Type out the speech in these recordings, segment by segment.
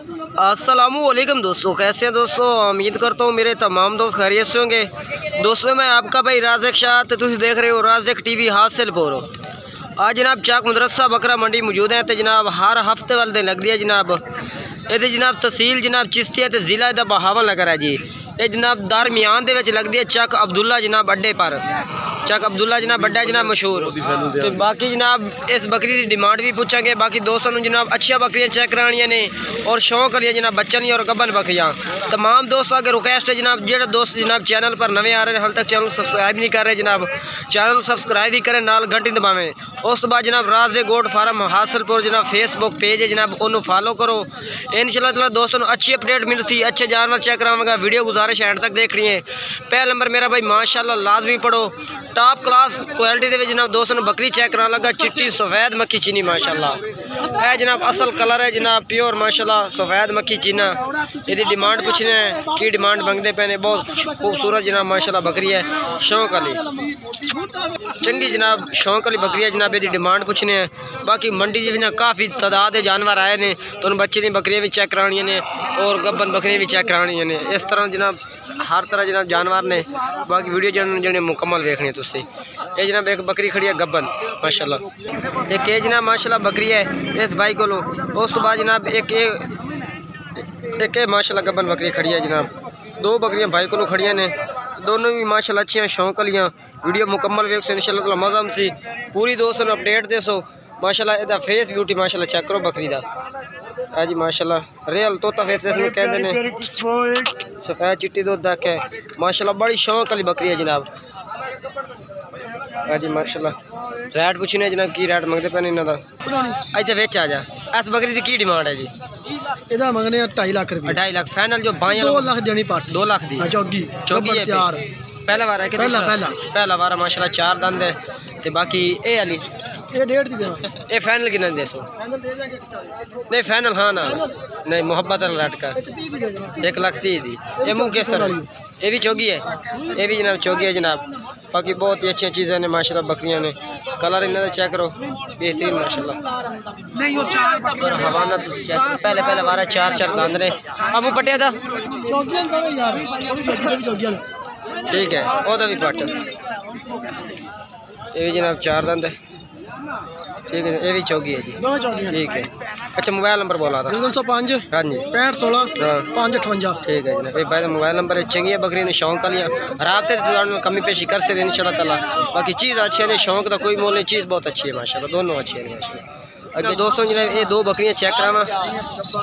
अस्सलामुअलैकुम दोस्तों, कैसे हैं दोस्तों। उम्मीद करता हूँ मेरे तमाम दोस्त खैरियत से होंगे। दोस्तों मैं आपका भाई राज़िक शाह, तो तुम देख रहे हो राज़िक टीवी हासिलपुर। आज जनाब चाक मदरसा बकरा मंडी मौजूद है। तो जनाब हर हफ्ते वाले दिन लगती है जनाब ये जनाब तहसील जनाब चिश्तिया ते ज़िला इहदा बहावल नगर है जी। ये जनाब दरमियान दे विच लगती है चक अब्दुल्ला जनाब अड्डे पर। चक अब्दुल्ला जनाब अड्डा जनाब मशहूर। तो बाकी जनाब इस बकरी की डिमांड भी पूछेंगे। बाकी दोस्तों जनाब अच्छी बकरियाँ चेक करानियां ने और शौक लिया जनाब बच्चन और गब्बन बकरियाँ। तमाम दोस्तों अगर रिक्वेस्ट है जनाब जो दोस्त जनाब चैनल पर नवे आ रहे हैं, हाल तक चैनल सब्सक्राइब नहीं कर रहे जनाब, चैनल सब्सक्राइब ही करें, नाल घंटी दबावें। उस तो बाद जनाब राज़िक गोट फार्म हासिलपुर जनाब फेसबुक पेज है जनाब, उन्होंने फॉलो करो। इंशाल्लाह दोस्तों अच्छी अपडेट मिल सी, अच्छे जानवर चेक कराऊंगा। वीडियो गुजारिश एंड तक देख रही है। पहला नंबर मेरा भाई माशाल्लाह लाजमी पढ़ो, टॉप क्लास क्वालिटी के जनाब दोस्तों बकरी चेक कराने लगा। चिट्टी सफ़ेद मक्खी चीनी माशाल्लाह है जनाब, असल कलर है जनाब प्योर माशाल्लाह सफ़ेद मक्खी चीना। यदि डिमांड पूछने हैं की डिमांड मंगते पे, बहुत खूबसूरत जनाब माशाल्लाह बकरी है, शौक वाली चंगी जनाब, शौक वाली बकरी है जनाब। यदि डिमांड पूछने हैं बाकी मंडी जी काफ़ी तादाद जानवर आए ने, तो उन बच्चे दी बकरियाँ भी चेक करानियां ने और गब्बन बकरियाँ भी चेक करानियां ने। इस तरह जनाब हर तरह जनाब जानवर ने। बाकी वीडियो जन मुकम्मल देखनी है तुझसे। ये जनाब एक बकरी खड़ी है गब्बन माशाल्लाह, एक ये जनाब माशाल्लाह बकरी है इस भाई को। उस तो बाद जनाब एक माशाल्लाह गब्बन बकरी खड़ी है जनाब। दो बकरियां भाई को खड़ियां ने, दोनों भी माशाल्लाह अच्छी हैं, शौक वालियां। वीडियो मुकम्मल वेख सो इंशाल्लाह मज़ा सी पूरी दोस्तों अपडेट दे सो माशाल्लाह। इहदा फेस ब्यूटी माशाल्लाह चेक करो बकरी दा है जी माशाल्लाह। रियल तोता फेस इसमें कहते हैं, सफ़ेद चिट्टी दूध तक है माशाल्लाह, बड़ी शौक वाली बकरी है जनाब है जी माशाल्लाह। रेट पूछने जनाब की रेट मंगते पे इन्हों का। अच्छा बेच आ जा, इस बकरी की की डिमांड है जी। इहदा मंगने 2.5 लाख रुपए। 2.5 लाख फाइनल जो 2 लाख देनी पाट 2 लाख दी चौगी है तैयार। पहला बार है कि पहला बार माशाल्लाह 4 दंद है। तो बाकी ये वाली ये 1.5 दी देना। ये फाइनल कितना दे सो नहीं फाइनल हाँ ना नहीं मोहब्बत रेट कर 1,30,000 दी। ये मुँह किस तरह ये भी चौगी है, ये भी जनाब चौगी है जनाब। बाकी बहुत ही अच्छी चीज़ें ने माशाल्लाह बकरियां ने। कलर इन्होंने चेक करो बेहतरीन माशाल्लाह। नहीं वो 4 बकरियां हवाना तुम चेक करो, पहले बार 4 दंद ने। अब पटिया था ठीक है ओदा भी पट, ये भी जनाब 4 दंद है ठीक है। ये भी चौगी है जी ठीक है। अच्छा मोबाइल नंबर बोला था 305 हाँ जी 65 16 558 ठीक है जनाब। ये भाई मोबाइल नंबर है। चंगी बकरी ने शौक वाली राबते कमी पेशी कर सकते इंशाल्लाह ताला। बाकी चीज़ अच्छी है, शौक का कोई मोल नहीं, चीज़ बहुत अच्छी है माशाल्लाह, दोनों अच्छी है माशाल्लाह। अगे दोस्तों जो ये 2 बकरियां चेक करावा।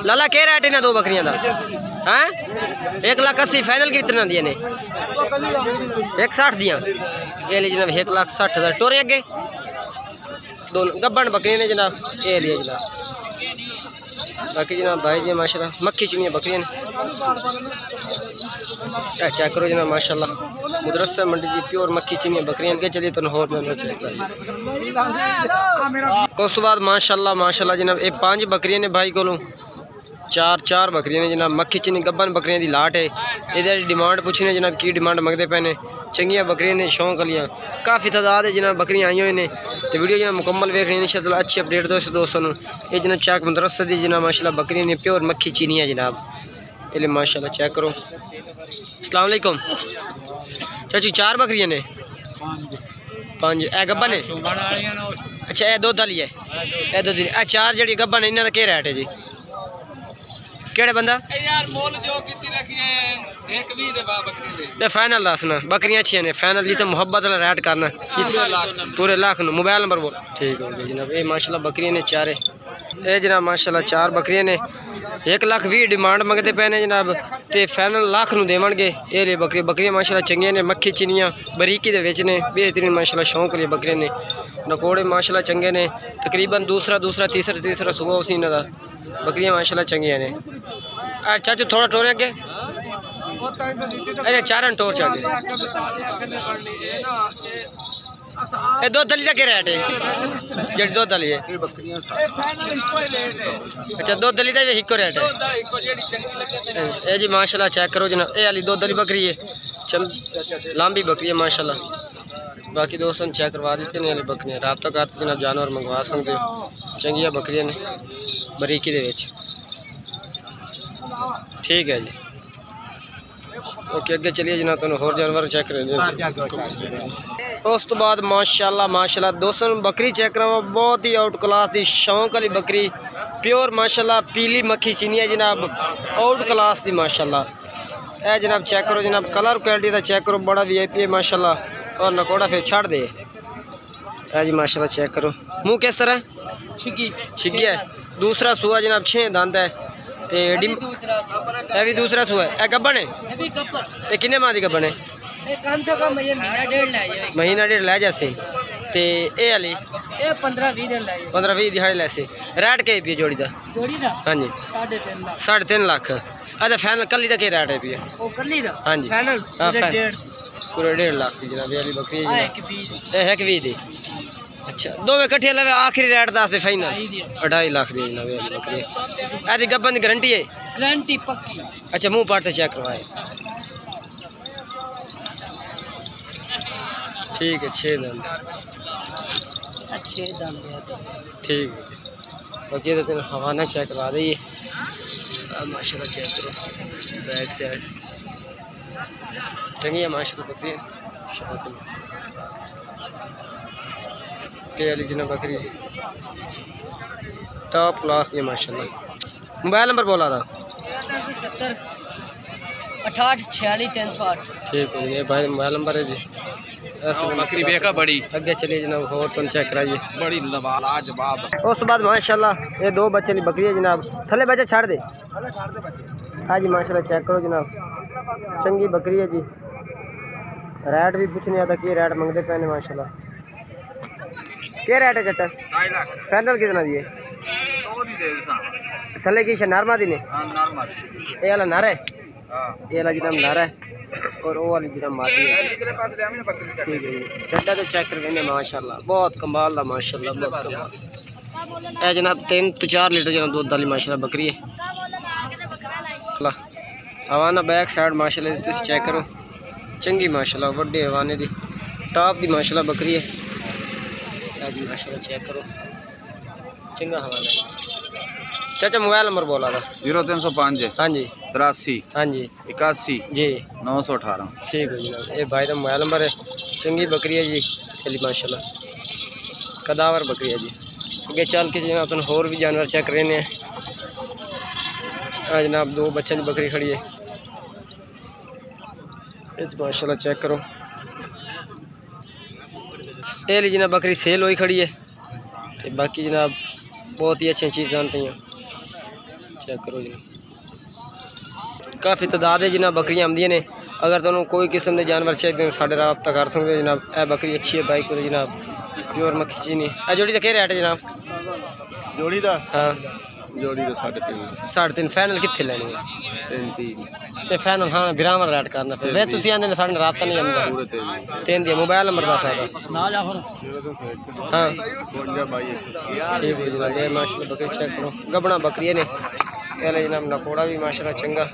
लाला क्या रेट है ना 2 बकरियां का हैं 1,80,000 फाइनल कितना दिए ने 1,60 दिया। ये ली जनाब 1,60,000 टोरे अगे दोनों गब्बन बकरियां ने जनाब, ये लिए जनाब। बाकी जनाब भाई जी माशाल्लाह मक्खी चिड़ियाँ बकरियां ने चेक करो जनाब माशाल्लाह। मदरसा मंडी जी प्योर मक्खी चिड़ियाँ बकरियां के चलिए तो होर में चेक कर। उस बाद माशाल्लाह जनाब ये 5 बकरियां ने भाई को 4 बकरियां ने जनाब। मक्खी चिनी गब्बन बकरियां की लाट है। ये डिमांड पूछने जनाब की डिमांड मंगते पे ने। चंगियाँ बकरियां ने शौक वालियाँ काफ़ी तादाद है जनाब बकरियां आई हुई ने। तो वीडियो जनाब मुकम्मल वेख रहे हैं इंशाल्लाह अच्छी अपडेट दोस्तों। ये जनाब चाक मदरसा दी जनाब माशाल्लाह बकरियां ने प्योर मक्खी चीनी है जनाब। ये माशाल्लाह चेक करो। अस्सलाम वालेकुम चाचू 4 बकरियां ने 5 ए गब्बन है। अच्छा ये दुध वाली है, ये दुध 4 जी गब्बन है, इन्हों का क्या रेट है जी केड़े बंदा फाइनल दसना। बकरियां अच्छी ने फाइनल जी तो मुहब्बत वाला रेट करना पूरे लाख न। मोबाइल नंबर बोल ठीक हो गया जनाब। ये माशाल्लाह बकरियां ने 4 ये जनाब माशाल्लाह 4 बकरियां ने 1,20,000 डिमांड मंगते पे ने जनाब। तो फाइनल लाख न देवणगे। ये ले बकरियां माशाल्लाह चंगियां ने, मक्खी चिनियाँ बरीकी दे विच ने, बेहतरीन माशाल्लाह शौक वाली बकरियां ने। नकोड़े माशाल्लाह चंगे ने, तकरीबन दूसरा तीसरा सुबह उसी इन्हों का बकरियां माशाल्लाह चंगियां ने। चाचू थोड़ा टोरे अगे अरे 4 टोर च अगे। ये 2 दली का क्या रेट है जी 2 दली है। अच्छा 2 दली का भी इको रेट है ये जी माशाल्लाह चेक करो जनाब। ये वाली 2 दली बकरी है चल लांबी बकरी है माशाल्लाह। बाकी दोस्तों चेक करवा देते हैं वाली बकरियां, रबता करते जनाब जानवर मंगवा सकते हो। चंगिया बकरियां ने बरीकी दे विच। ठीक है जी। ओके अगे चलिए जनाब, तुम होर जानवर चेक कर। उस तो बाद माशाल्लाह माशाल्लाह दोस्तों बकरी चेक करा, बहुत ही आउट क्लास दी शौक वाली बकरी, प्योर माशाल्लाह पीली मक्खी चीनी है जनाब, आउट क्लास दी माशाल्लाह। ए जनाब चेक करो जनाब, कलर क्वालिटी का चेक करो, बड़ा VIP है माशाल्लाह। और नकोड़ा फिर छाड़ दे है जी माशाल्लाह, चेक करो। मुँह किस तरह छिगी है। दूसरा सुआ जनाब 6 दांत है, भी दूसरा सुआ है। गब्बन है, ये किन्ने माह की गब्बन है? महीना डेढ़ लै जैसे। ते ए वाली 15-20 दिहाड़ी लैसे। रेट के पी जोड़ी दा? हाँ जी 3.5 लाख। अच्छा फाइनल कली का रेट है पी? हाँ जी पूरे 1.5 लाख की जनाब वाली बकरी है। 1 दी। अच्छा दोवें कट्ठे लवे, आखिरी रेट दस दे फाइनल 2.5 लाख दी जनाब वाली बकरी। ऐसी गब्बन की गारंटी है? गारंटी पक्की। अच्छा मुँह पाट चेक करवाए। ठीक है 6 दांत। ठीक है बाकी तो तेन हवाना चेक करवा दीजिए माशाल्लाह। चेक करो बैक साइड चंगी है माशाल्लाह बकरी के वाली जिन्हें बकरी टॉप क्लास है माशाल्लाह। मोबाइल नंबर बोला था? 6846 ठीक है ये भाई मोबाइल नंबर है जी। बकरी बेका बड़ी अगे चलिए जनाब, और तुम चेक कराइए बड़ी लाजवाब। उस बाद माशाल्लाह ये 2 बच्चे की बकरी है जनाब, थले बच्चे छाड़ दे। हाँ जी माशाल्लाह चेक करो जनाब, चंगी बकरी है जी। रेट भी कुछ नहीं आता कि रेट मंगते पे माशाल्लाह। क्या रेट है चाचा? 2.5 लाख। फाइनल कितना दिए? थले की नारमा दी ने? ये वाला नारा है, ये वाला जनाब नारा है और वो वाली जनाब मादी है। ठीक है चड्डा तो चेक करवाने माशाल्लाह, बहुत कमाल दा माशाल्लाह, बहुत कमाल। ए जनाब 3 to 4 लीटर जनाब दूध वाली माशाल्लाह बकरी है। हवाना बैक साइड माशाल्लाह तुम चेक करो, चंगी माशाल्लाह वड्डे हवाने दी टॉप दी माशाल्लाह बकरी है जी माशाल्लाह। चेक करो चंगा हवाना। चाचा मोबाइल नंबर बोला था? 0305 हाँ जी 83 हाँ जी 81 जी 918। ठीक है जनाब ये भाई का मोबाइल नंबर है। चंगी बकरी है जी चली माशाल्लाह, कदावर बकरी है जी। आगे चल के जनाब तुम होर भी जानवर चेक करने हैं। हाँ जनाब 2 बच्चों की बकरी खड़ी है माशाल्लाह, चेक करो। ये ली जनाब बकरी सेल हुई खड़ी है, बाकी जनाब बहुत ही अच्छी चीज़ जानते हैं। चेक करो जनाब काफ़ी तादाद है जनाब बकरियाँ आमदियाँ ने। अगर तुम कोई किस्म के जानवर चाहिए साढ़े रब्ता कर सकते जनाब। ए बकरी अच्छी है बाइक को जनाब, प्योर मक्खी चीनी। ए जोड़ी का क्या रेट है जनाब? जोड़ी का हाँ जोड़ी का 3.5 फाइनल कितने लेनी है? 3 फाइनल हाँ बिराम रेट करना फिर वे तुम आते साढ़े रब्ता नहीं आता 3 दिया। मोबाइल नंबर दस हाँ ठीक है जनाब। ये माशाल्लाह बकरी चेक करो, गबना बकरी ने पहले जनाब, नकोड़ा भी माशाल्लाह चंगा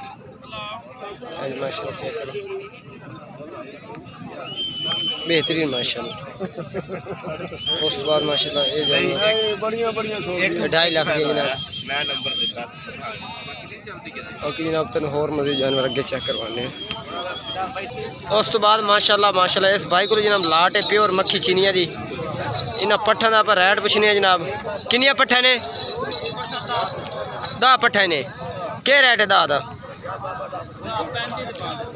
माशाल्लाह। चेक करो बेहतरीन माशाल्लाह। उस बाद माशाल्लाह ये 2.5 लाख दिए जनाब। बाकी जनाब तेन होर मजीद जानवर अगे चेक करवाने हैं। उस तो बाद माशाल्लाह माशाल्लाह इस भाई को जनाब लाट है प्योर मक्खी चीनिया दी। इन्होंने पट्ठा का आप रेट पुछने जनाब, किनिया पट्ठा ने? 10 पट्ठा ने। क्या रेट है 10 का?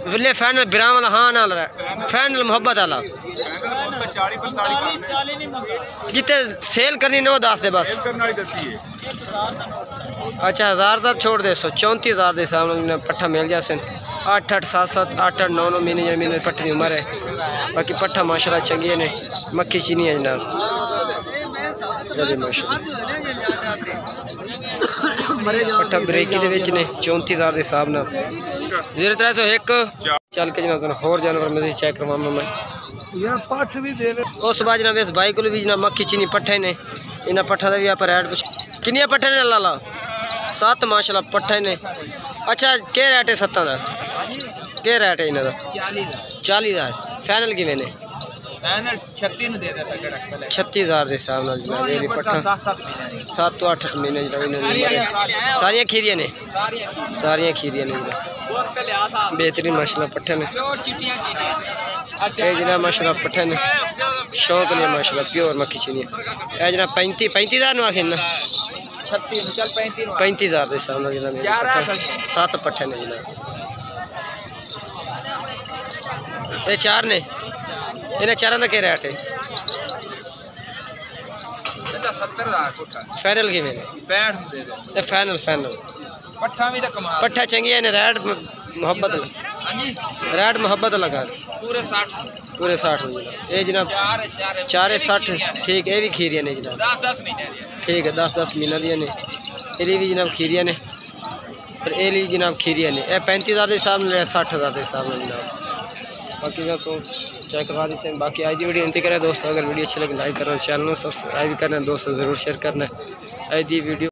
विले फाइनल बिराम वाला हाँ ना फाइनल मोहब्बत वाला जितने सेल करनी नो दस दे बस। अच्छा 1000 तक छोड़ दे 34,000 के हिसाब से पट्ठा मिल जाए। 8-8 7-7 8-8 9-9 महीने पट्ठे की उम्र है। बाकी पट्ठा माशाल्लाह चंगी ने, मक्खी चीनी है जनाब पट्ठा ब्रेकी ने 34,000 के हिसाब न 0301 चल के जनाब होर जानवर मजीद चेक करवाना मैं। उस बाद जनाब इस भाई को भी जनाब मक्खी चीनी पट्ठे ने, इन्हें पट्ठा का भी आप रेट कुछ किनिया पट्ठे ने लाला 7 माशाल्लाह पट्ठे ने। अच्छा क्या रेट है 7 का? क्या रेट है इन्हों का? 40,000 फाइनल कि मैंने 36,000 के हिसाब नाल जनाब ये पट्ठा 7 तो 8 महीने सारियां खीरियां ने जनाब बेहतरीन माशाल्लाह पट्ठे ने ये जनाब माशाल्लाह पट्ठे ने शौक ने माशाल्लाह प्योर मक्खी चीनी ये जनाब 35,000 नु आखिर ना 35,000 के हिसाब नाल जनाब 7 पट्ठे ने जनाब ये 4 ने इन्हें 4 का क्या रेट है 70,000 फाइनल की मैंने 65 फाइनल पट्ठा चंगी है रेट मोहब्बत लगा पूरे 60 ये जनाब 460 ठीक है ये भी खीरिया ने जनाब 10 महीने ठीक है 10 महीना दिया ने ये भी जनाब खीरिया ने पर ये जनाब खीरिया ने 35,000 के हिसाब में 60,000 के हिसाब में जनाब बाकी का तो चेक करवा देते हैं। बाकी आज की वीडियो इंतजार करें दोस्तों, अगर वीडियो अच्छी लगे लाइक करना, चैनल को सब्सक्राइब करना, दोस्तों ज़रूर शेयर करना। आज की वीडियो